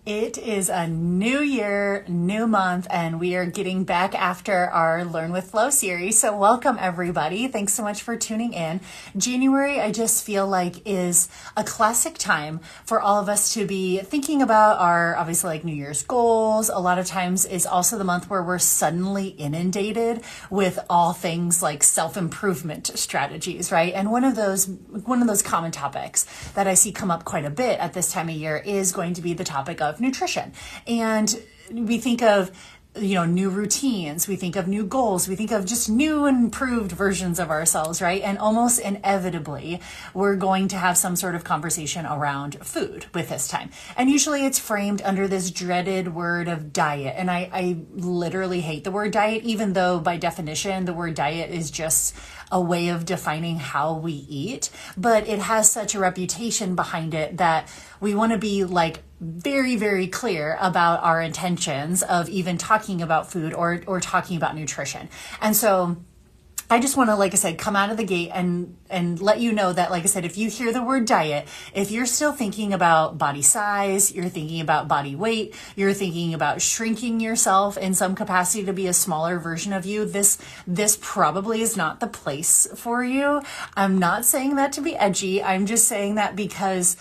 It is a new year, new month, and we are getting back after our Learn with Flow series. So welcome everybody. Thanks so much for tuning in. January, I just feel like is a classic time for all of us to be thinking about our obviously like New Year's goals. A lot of times is also the month where we're suddenly inundated with all things like self-improvement strategies, right? And one of those common topics that I see come up quite a bit at this time of year is going to be the topic of nutrition. And we think of, new routines, we think of new goals, we think of just new improved versions of ourselves, right? And almost inevitably, we're going to have some sort of conversation around food with this time. And usually it's framed under this dreaded word of diet. And I literally hate the word diet, even though by definition, the word diet is just a way of defining how we eat. But it has such a reputation behind it that we want to be like very, very clear about our intentions of even talking about food or talking about nutrition. And so I just want to, like I said, come out of the gate and let you know that, like I said, if you hear the word diet, if you're still thinking about body size, you're thinking about body weight, you're thinking about shrinking yourself in some capacity to be a smaller version of you, this probably is not the place for you. I'm not saying that to be edgy. I'm just saying that because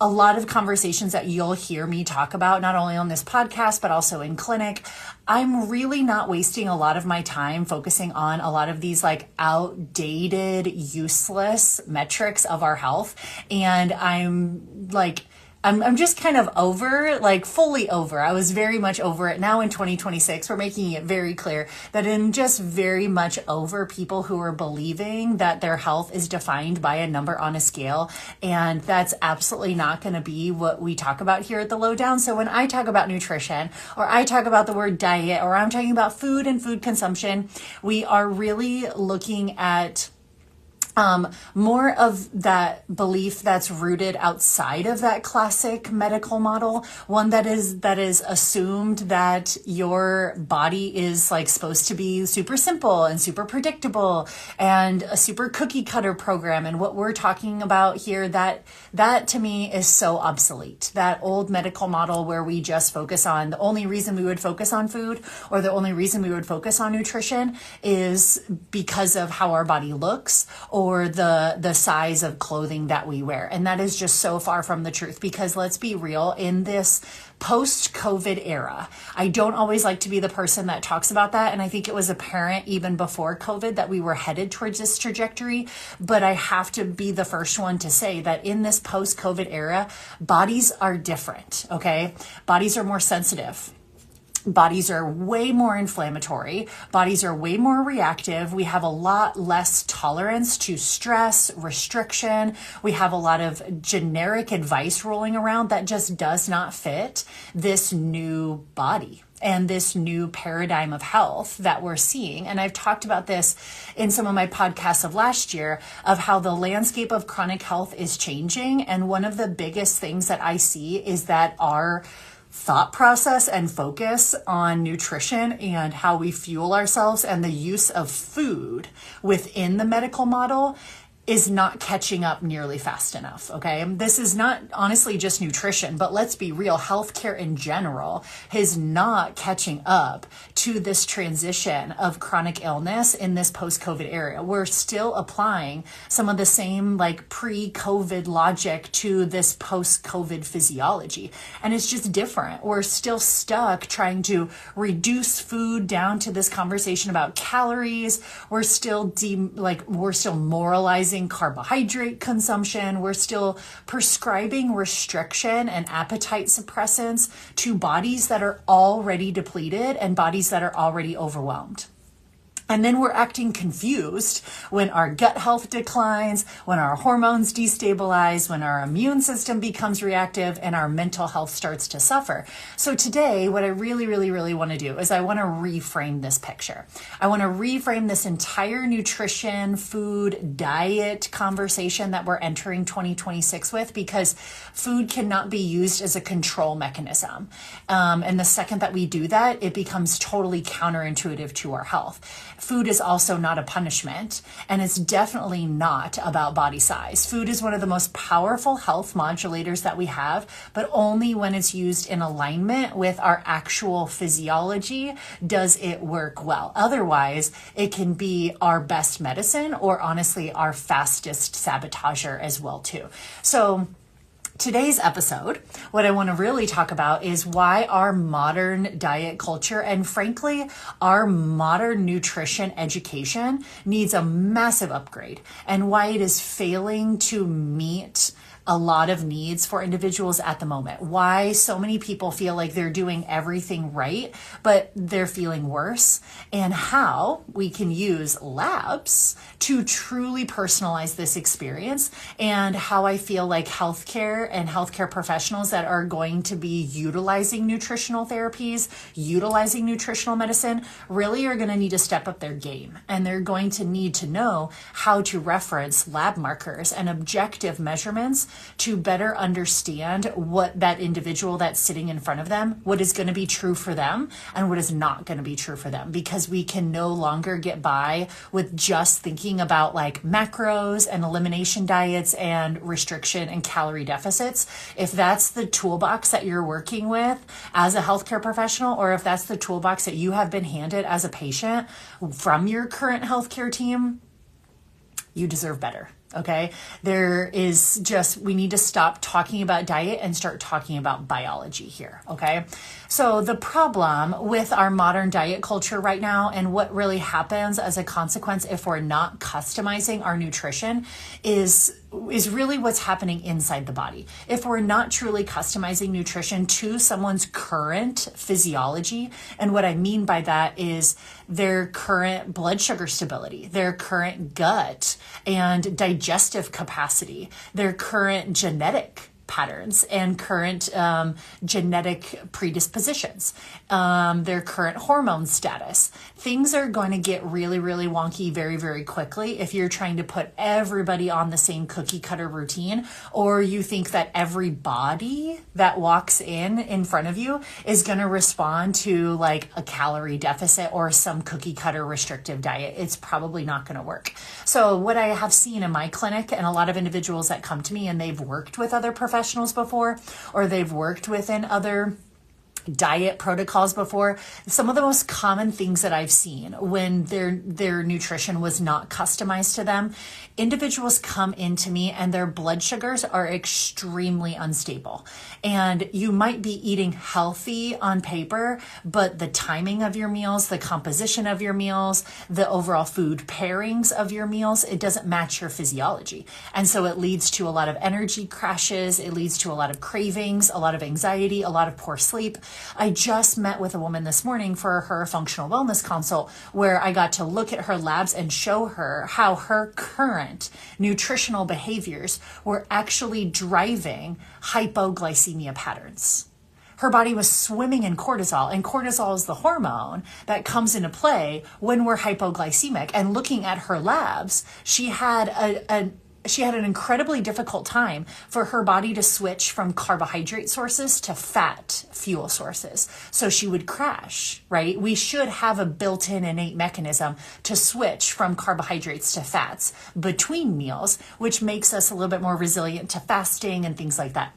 a lot of conversations that you'll hear me talk about, not only on this podcast, but also in clinic, I'm really not wasting a lot of my time focusing on a lot of these like outdated, useless metrics of our health. And I'm just kind of over, like fully over. I was very much over it. Now in 2026, we're making it very clear that I'm just very much over people who are believing that their health is defined by a number on a scale. And that's absolutely not going to be what we talk about here at the Lowdown. So when I talk about nutrition, or I talk about the word diet, or I'm talking about food and food consumption, we are really looking at more of that belief that's rooted outside of that classic medical model, one that is assumed that your body is like supposed to be super simple and super predictable and a super cookie cutter program. And what we're talking about here, that to me is so obsolete. That old medical model where we just focus on the only reason we would focus on food or the only reason we would focus on nutrition is because of how our body looks or the size of clothing that we wear. And that is just so far from the truth, because let's be real, in this post-COVID era, I don't always like to be the person that talks about that. And I think it was apparent even before COVID that we were headed towards this trajectory. But I have to be the first one to say that in this post-COVID era, bodies are different, okay? Bodies are more sensitive. Bodies are way more inflammatory. Bodies are way more reactive. We have a lot less tolerance to stress, restriction. We have a lot of generic advice rolling around that just does not fit this new body and this new paradigm of health that we're seeing. And I've talked about this in some of my podcasts of last year of how the landscape of chronic health is changing. And one of the biggest things that I see is that our thought process and focus on nutrition and how we fuel ourselves and the use of food within the medical model is not catching up nearly fast enough, okay? This is not honestly just nutrition, but let's be real, healthcare in general is not catching up to this transition of chronic illness in this post-COVID era. We're still applying some of the same like pre-COVID logic to this post-COVID physiology, and it's just different. We're still stuck trying to reduce food down to this conversation about calories. We're still moralizing carbohydrate consumption. We're still prescribing restriction and appetite suppressants to bodies that are already depleted and bodies that are already overwhelmed. And then we're acting confused when our gut health declines, when our hormones destabilize, when our immune system becomes reactive, and our mental health starts to suffer. So today, what I really, really, really want to do is I want to reframe this picture. I want to reframe this entire nutrition, food, diet conversation that we're entering 2026 with, because food cannot be used as a control mechanism. And the second that we do that, it becomes totally counterintuitive to our health. Food is also not a punishment, and it's definitely not about body size. Food is one of the most powerful health modulators that we have, but only when it's used in alignment with our actual physiology does it work well. Otherwise, it can be our best medicine, or honestly, our fastest sabotager as well too. So today's episode, what I want to really talk about is why our modern diet culture and frankly, our modern nutrition education needs a massive upgrade, and why it is failing to meet a lot of needs for individuals at the moment. Why so many people feel like they're doing everything right, but they're feeling worse, and how we can use labs to truly personalize this experience, and how I feel like healthcare and healthcare professionals that are going to be utilizing nutritional therapies, utilizing nutritional medicine, really are going to need to step up their game. And they're going to need to know how to reference lab markers and objective measurements to better understand what that individual that's sitting in front of them, what is going to be true for them and what is not going to be true for them. Because we can no longer get by with just thinking about like macros and elimination diets and restriction and calorie deficits. If that's the toolbox that you're working with as a healthcare professional, or if that's the toolbox that you have been handed as a patient from your current healthcare team, you deserve better. Okay. We need to stop talking about diet and start talking about biology here. Okay. So the problem with our modern diet culture right now, and what really happens as a consequence if we're not customizing our nutrition, is really what's happening inside the body. If we're not truly customizing nutrition to someone's current physiology, and what I mean by that is their current blood sugar stability, their current gut and digestive capacity, their current genetic patterns and current genetic predispositions, their current hormone status. Things are going to get really, really wonky very, very quickly if you're trying to put everybody on the same cookie cutter routine, or you think that every body that walks in front of you is going to respond to like a calorie deficit or some cookie cutter restrictive diet. It's probably not going to work. So what I have seen in my clinic, and a lot of individuals that come to me and they've worked with other professionals before, or they've worked within other diet protocols before, some of the most common things that I've seen when their nutrition was not customized to them, individuals come into me and their blood sugars are extremely unstable. And you might be eating healthy on paper, but the timing of your meals, the composition of your meals, the overall food pairings of your meals, it doesn't match your physiology. And so it leads to a lot of energy crashes. It leads to a lot of cravings, a lot of anxiety, a lot of poor sleep. I just met with a woman this morning for her functional wellness consult, where I got to look at her labs and show her how her current nutritional behaviors were actually driving hypoglycemia patterns. Her body was swimming in cortisol, and cortisol is the hormone that comes into play when we're hypoglycemic. And looking at her labs, she had an incredibly difficult time for her body to switch from carbohydrate sources to fat fuel sources. So she would crash, right? We should have a built-in innate mechanism to switch from carbohydrates to fats between meals, which makes us a little bit more resilient to fasting and things like that.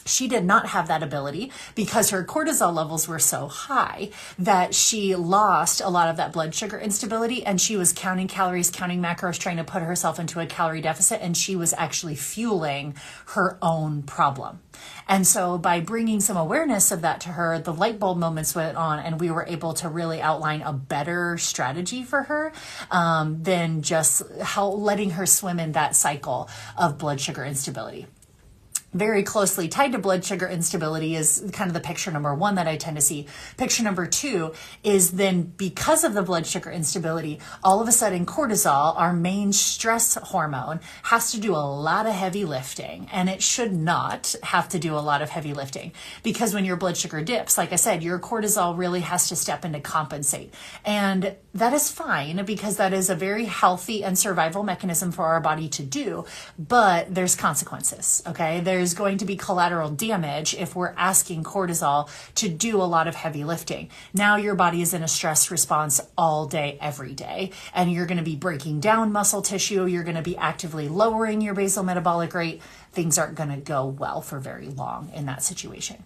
She did not have that ability because her cortisol levels were so high that she lost a lot of that blood sugar instability, and she was counting calories, counting macros, trying to put herself into a calorie deficit, and she was actually fueling her own problem. And so by bringing some awareness of that to her, the light bulb moments went on, and we were able to really outline a better strategy for her than just letting her swim in that cycle of blood sugar instability. Very closely tied to blood sugar instability is kind of the picture number one that I tend to see. Picture number two is then, because of the blood sugar instability, all of a sudden cortisol, our main stress hormone, has to do a lot of heavy lifting. And it should not have to do a lot of heavy lifting, because when your blood sugar dips, like I said, your cortisol really has to step in to compensate. And that is fine, because that is a very healthy and survival mechanism for our body to do, but there's consequences, okay? is going to be collateral damage if we're asking cortisol to do a lot of heavy lifting. Now your body is in a stress response all day, every day, and you're going to be breaking down muscle tissue. You're going to be actively lowering your basal metabolic rate. Things aren't going to go well for very long in that situation.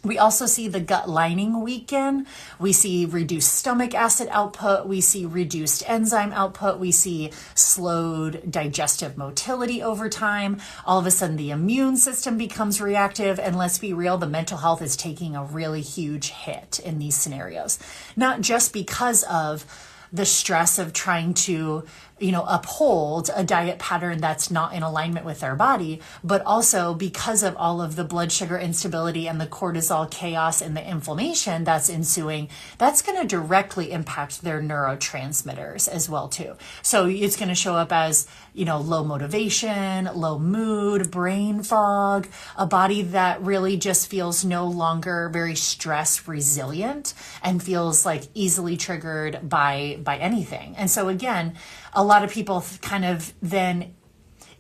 We also see the gut lining weaken. We see reduced stomach acid output. We see reduced enzyme output. We see slowed digestive motility over time. All of a sudden, the immune system becomes reactive. And let's be real, the mental health is taking a really huge hit in these scenarios. Not just because of the stress of trying to, uphold a diet pattern that's not in alignment with their body, but also because of all of the blood sugar instability and the cortisol chaos and the inflammation that's ensuing, that's going to directly impact their neurotransmitters as well too. So it's going to show up as, low motivation, low mood, brain fog, a body that really just feels no longer very stress resilient and feels like easily triggered by anything. And so again, a lot of people kind of then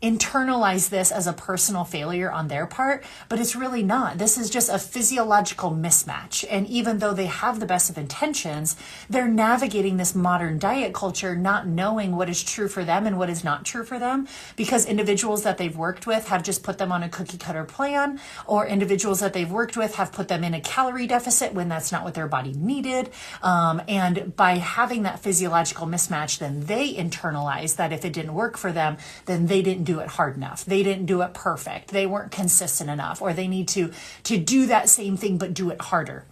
internalize this as a personal failure on their part, but it's really not. This is just a physiological mismatch. And even though they have the best of intentions, they're navigating this modern diet culture, not knowing what is true for them and what is not true for them, because individuals that they've worked with have just put them on a cookie cutter plan, or individuals that they've worked with have put them in a calorie deficit when that's not what their body needed. And by having that physiological mismatch, then they internalize that if it didn't work for them, then they didn't do it hard enough. They didn't do it perfect. They weren't consistent enough, or they need to do that same thing, but do it harder.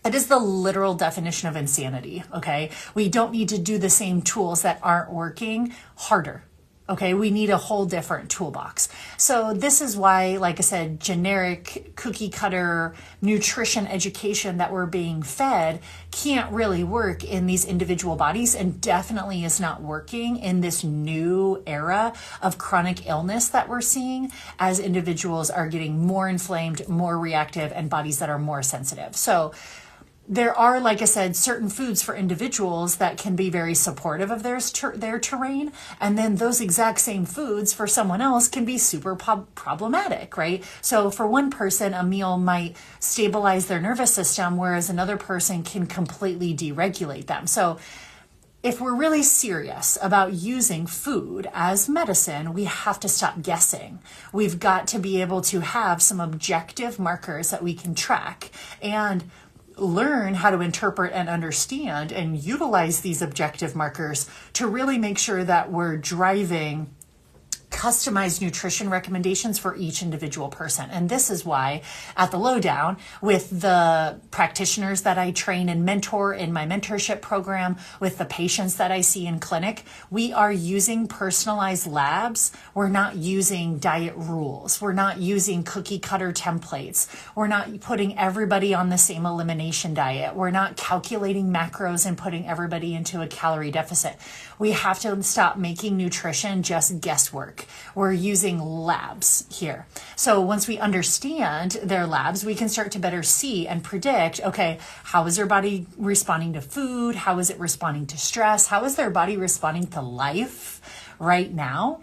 That is the literal definition of insanity. Okay. We don't need to do the same tools that aren't working harder. Okay, we need a whole different toolbox. So this is why, like I said, generic cookie cutter nutrition education that we're being fed can't really work in these individual bodies, and definitely is not working in this new era of chronic illness that we're seeing as individuals are getting more inflamed, more reactive, and bodies that are more sensitive. So there are, like I said, certain foods for individuals that can be very supportive of their terrain. And then those exact same foods for someone else can be super problematic, right? So for one person, a meal might stabilize their nervous system, whereas another person can completely deregulate them. So if we're really serious about using food as medicine, we have to stop guessing. We've got to be able to have some objective markers that we can track and learn how to interpret and understand and utilize these objective markers to really make sure that we're driving customized nutrition recommendations for each individual person. And this is why at the Lowdown, with the practitioners that I train and mentor in my mentorship program, with the patients that I see in clinic, we are using personalized labs. We're not using diet rules. We're not using cookie cutter templates. We're not putting everybody on the same elimination diet. We're not calculating macros and putting everybody into a calorie deficit. We have to stop making nutrition just guesswork. We're using labs here. So once we understand their labs, we can start to better see and predict, okay, how is their body responding to food? How is it responding to stress? How is their body responding to life right now?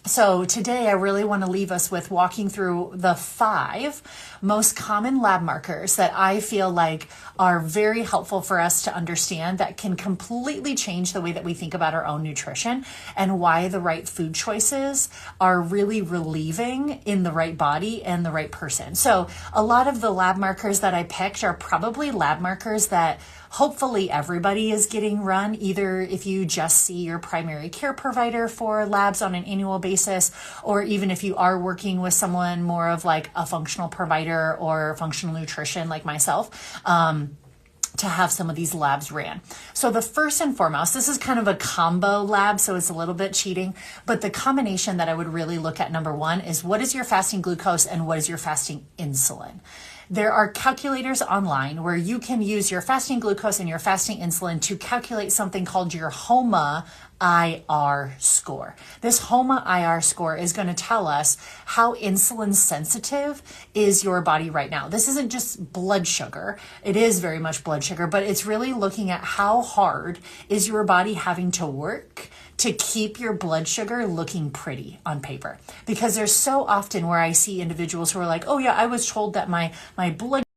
So today I really want to leave us with walking through the 5 most common lab markers that I feel like are very helpful for us to understand, that can completely change the way that we think about our own nutrition and why the right food choices are really relieving in the right body and the right person. So a lot of the lab markers that I picked are probably lab markers that hopefully everybody is getting run, either if you just see your primary care provider for labs on an annual basis, or even if you are working with someone more of like a functional provider or functional nutrition like myself, to have some of these labs ran. So the first and foremost, this is kind of a combo lab, so it's a little bit cheating, but the combination that I would really look at, number 1, is what is your fasting glucose and what is your fasting insulin? There are calculators online where you can use your fasting glucose and your fasting insulin to calculate something called your HOMA IR score. This HOMA IR score is going to tell us how insulin sensitive is your body right now. This isn't just blood sugar. It is very much blood sugar, but it's really looking at how hard is your body having to work to keep your blood sugar looking pretty on paper. Because there's so often where I see individuals who are like, oh yeah, I was told that my blood